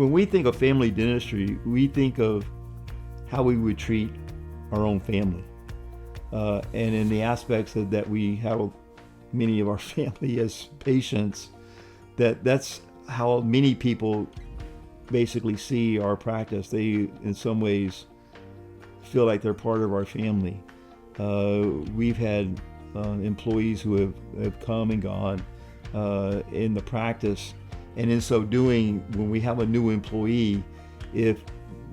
When we think of family dentistry, we think of how we would treat our own family. And in the aspects that we have many of our family as patients, that's how many people basically see our practice. They, in some ways, feel like they're part of our family. We've had employees who have come and gone in the practice, and in so doing, when we have a new employee, if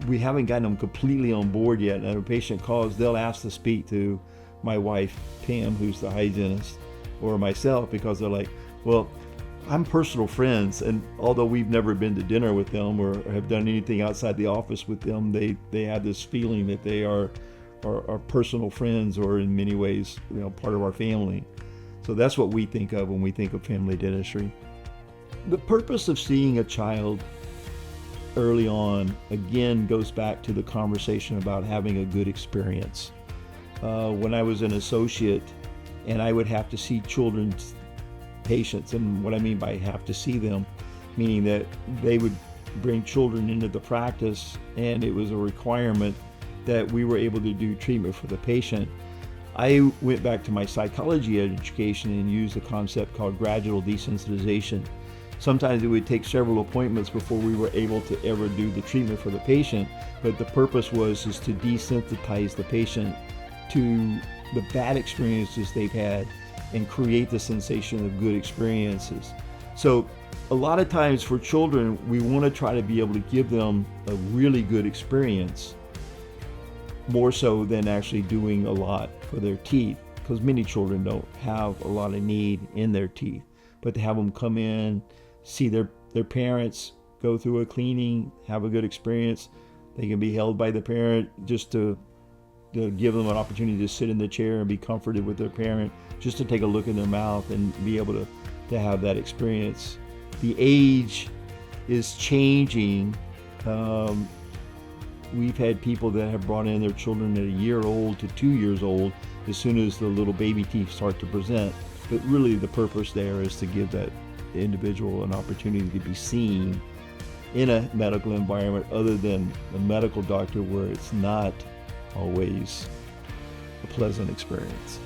we haven't gotten them completely on board yet and a patient calls, they'll ask to speak to my wife, Pam, who's the hygienist, or myself, because they're like, well, I'm personal friends, and although we've never been to dinner with them or have done anything outside the office with them, they have this feeling that they are personal friends, or in many ways, part of our family. So that's what we think of when we think of family dentistry. The purpose of seeing a child early on, again, goes back to the conversation about having a good experience. When I was an associate and I would have to see children's patients, and what I mean by have to see them, meaning that they would bring children into the practice, and it was a requirement that we were able to do treatment for the patient. I went back to my psychology education and used a concept called gradual desensitization. Sometimes it would take several appointments before we were able to ever do the treatment for the patient, but the purpose was to desensitize the patient to the bad experiences they've had and create the sensation of good experiences. So a lot of times for children, we want to try to be able to give them a really good experience, more so than actually doing a lot for their teeth, because many children don't have a lot of need in their teeth. But to have them come in, see their parents, go through a cleaning, have a good experience, they can be held by the parent, just to give them an opportunity to sit in the chair and be comforted with their parent, just to take a look in their mouth and be able to have that experience. The age is changing. We've had people that have brought in their children at 1 year old to 2 years old as soon as the little baby teeth start to present. But really the purpose there is to give that individual an opportunity to be seen in a medical environment other than a medical doctor, where it's not always a pleasant experience.